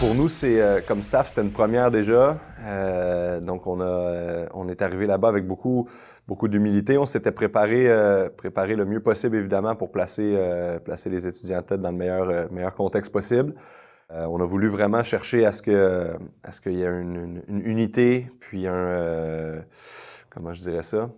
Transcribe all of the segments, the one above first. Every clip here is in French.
Pour nous, comme staff, c'était une première déjà. Donc, on est arrivé là-bas avec beaucoup d'humilité. On s'était préparé le mieux possible, évidemment, pour placer les étudiants en tête dans le meilleur contexte possible. On a voulu vraiment chercher à ce qu'il y ait une unité, puis comment je dirais ça?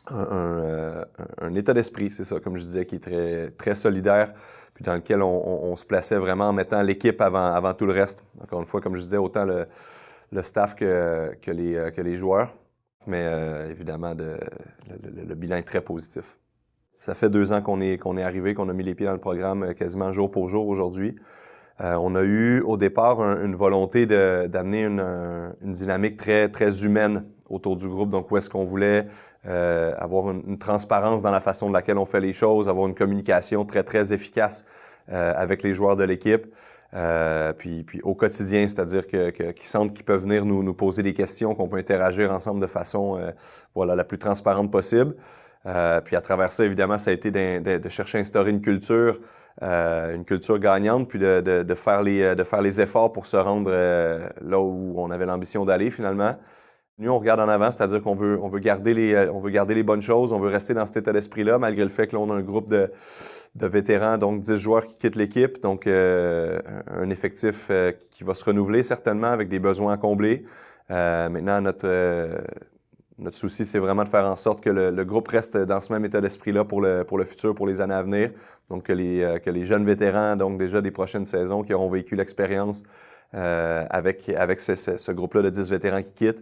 Un état d'esprit, c'est ça, comme je disais, qui est très, très solidaire, puis dans lequel on se plaçait vraiment en mettant l'équipe avant tout le reste. Encore une fois, comme je disais, autant le staff que les joueurs. Mais évidemment, le bilan est très positif. Ça fait 2 ans qu'on est arrivé, qu'on a mis les pieds dans le programme quasiment jour pour jour aujourd'hui. On a eu au départ une volonté d'amener une dynamique très, très humaine autour du groupe. Donc, où est-ce qu'on voulait avoir une transparence dans la façon de laquelle on fait les choses, avoir une communication très, très efficace avec les joueurs de l'équipe. Puis au quotidien, c'est-à-dire qu'ils sentent qu'ils peuvent venir nous poser des questions, qu'on peut interagir ensemble de façon la plus transparente possible. Puis à travers ça, évidemment, ça a été de chercher à instaurer une culture gagnante, puis de faire les efforts pour se rendre là où on avait l'ambition d'aller finalement. Nous, on regarde en avant, c'est-à-dire qu'on veut garder les bonnes choses, on veut rester dans cet état d'esprit-là, malgré le fait que l'on a un groupe de vétérans, donc 10 joueurs qui quittent l'équipe, donc un effectif qui va se renouveler certainement avec des besoins à combler. Maintenant, notre souci, c'est vraiment de faire en sorte que le groupe reste dans ce même état d'esprit-là pour le futur, pour les années à venir. Donc, que les jeunes vétérans, donc déjà des prochaines saisons, qui auront vécu l'expérience avec ce groupe-là de 10 vétérans qui quittent,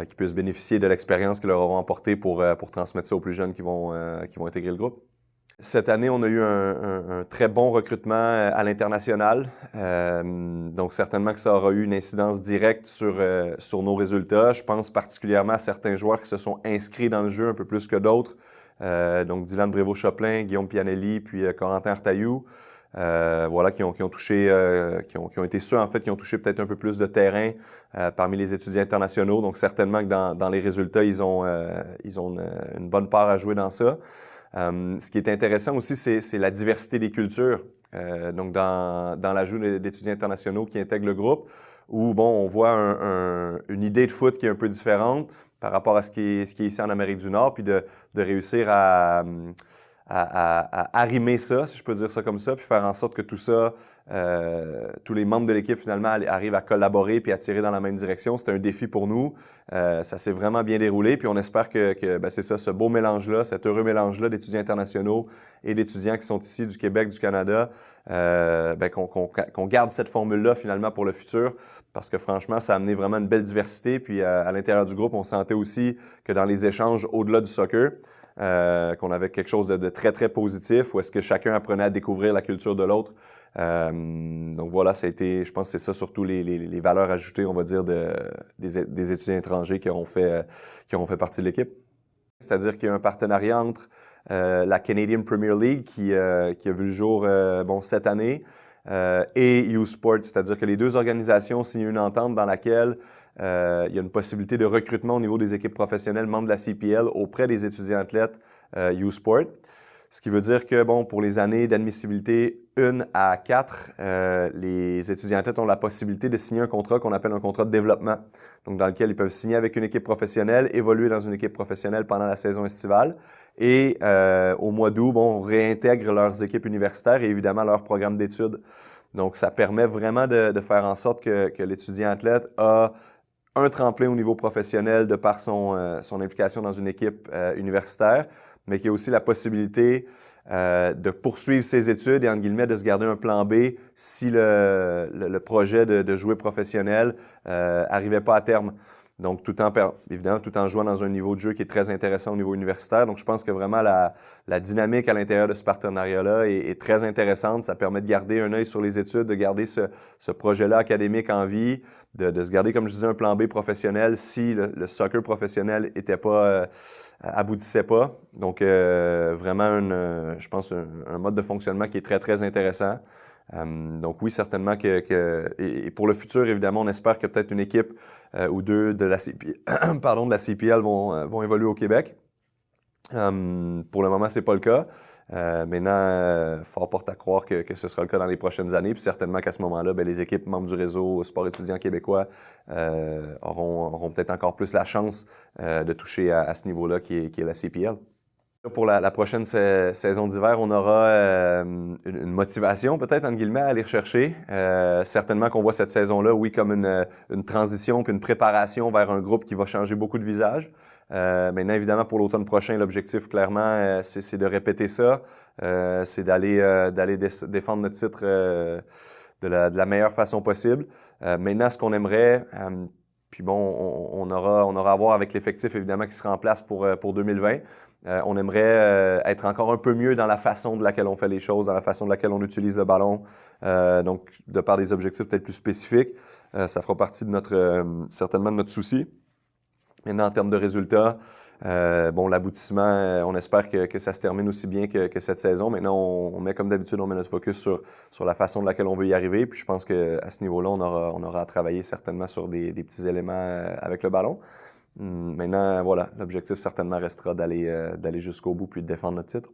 qui puissent bénéficier de l'expérience qu'ils leur auront apportée pour transmettre ça aux plus jeunes qui vont intégrer le groupe. Cette année, on a eu un très bon recrutement à l'international. Donc, certainement que ça aura eu une incidence directe sur nos résultats. Je pense particulièrement à certains joueurs qui se sont inscrits dans le jeu un peu plus que d'autres. Donc, Dylan Brévost-Choplin, Guillaume Pianelli, puis Corentin Artaillou. Qui ont été ceux, en fait, qui ont touché peut-être un peu plus de terrain parmi les étudiants internationaux. Donc, certainement que dans les résultats, ils ont une bonne part à jouer dans ça. Ce qui est intéressant aussi, c'est la diversité des cultures. Donc, dans l'ajout d'étudiants internationaux qui intègrent le groupe, où, on voit une idée de foot qui est un peu différente par rapport à ce qui est ici en Amérique du Nord, puis de réussir à arrimer ça, si je peux dire ça comme ça, puis faire en sorte que tout ça, tous les membres de l'équipe finalement arrivent à collaborer puis à tirer dans la même direction. C'était un défi pour nous. Ça s'est vraiment bien déroulé, puis on espère que c'est ça, ce beau mélange-là, cet heureux mélange-là d'étudiants internationaux et d'étudiants qui sont ici du Québec, du Canada, qu'on garde cette formule-là finalement pour le futur. Parce que franchement, ça a amené vraiment une belle diversité. Puis à l'intérieur du groupe, on sentait aussi que dans les échanges au-delà du soccer, qu'on avait quelque chose de très, très positif, où est-ce que chacun apprenait à découvrir la culture de l'autre. Donc voilà, ça a été, je pense que c'est ça surtout les valeurs ajoutées, on va dire, des étudiants étrangers qui auront fait partie de l'équipe. C'est-à-dire qu'il y a un partenariat entre la Canadian Premier League qui a vu le jour cette année et U-Sport, c'est-à-dire que les deux organisations ont signé une entente dans laquelle il y a une possibilité de recrutement au niveau des équipes professionnelles membres de la CPL auprès des étudiants athlètes U-Sport. Ce qui veut dire que, pour les années d'admissibilité 1 à 4, les étudiants athlètes ont la possibilité de signer un contrat qu'on appelle un contrat de développement. Donc, dans lequel ils peuvent signer avec une équipe professionnelle, évoluer dans une équipe professionnelle pendant la saison estivale. Et au mois d'août, on réintègre leurs équipes universitaires et évidemment leur programme d'études. Donc, ça permet vraiment de faire en sorte que l'étudiant athlète a un tremplin au niveau professionnel de par son implication dans une équipe universitaire, mais qui a aussi la possibilité de poursuivre ses études et, entre guillemets, de se garder un plan B si le projet de jouer professionnel arrivait pas à terme. Donc, évidemment, tout en jouant dans un niveau de jeu qui est très intéressant au niveau universitaire. Donc, je pense que vraiment la dynamique à l'intérieur de ce partenariat-là est très intéressante. Ça permet de garder un œil sur les études, de garder ce projet-là académique en vie, de se garder, comme je disais, un plan B professionnel si le soccer professionnel aboutissait pas. Donc, vraiment, je pense, un mode de fonctionnement qui est très, très intéressant. Donc oui, certainement et pour le futur, évidemment, on espère que peut-être une équipe ou deux de la CPL vont évoluer au Québec. Pour le moment, c'est pas le cas. Maintenant, fort porte à croire que ce sera le cas dans les prochaines années. Puis certainement qu'à ce moment-là, les équipes membres du réseau Sport étudiant québécois auront peut-être encore plus la chance de toucher à ce niveau-là qui est la CPL. Pour la prochaine saison d'hiver, on aura une motivation peut-être, entre guillemets, à aller rechercher. Certainement qu'on voit cette saison-là, oui, comme une transition puis une préparation vers un groupe qui va changer beaucoup de visages. Maintenant, évidemment, pour l'automne prochain, l'objectif, clairement, c'est de répéter ça. C'est d'aller défendre notre titre de la meilleure façon possible. Maintenant, ce qu'on aimerait, puis bon, on aura à voir avec l'effectif, évidemment, qui sera en place pour 2020. On aimerait être encore un peu mieux dans la façon de laquelle on fait les choses, dans la façon de laquelle on utilise le ballon. Donc, de par des objectifs peut-être plus spécifiques, ça fera partie de certainement de notre souci. Maintenant, en termes de résultats, l'aboutissement, on espère que ça se termine aussi bien que cette saison. Maintenant, on met comme d'habitude, on met notre focus sur la façon de laquelle on veut y arriver. Puis je pense qu'à ce niveau-là, on aura à travailler certainement sur des petits éléments avec le ballon. Maintenant, voilà, l'objectif certainement restera d'aller jusqu'au bout puis de défendre notre titre.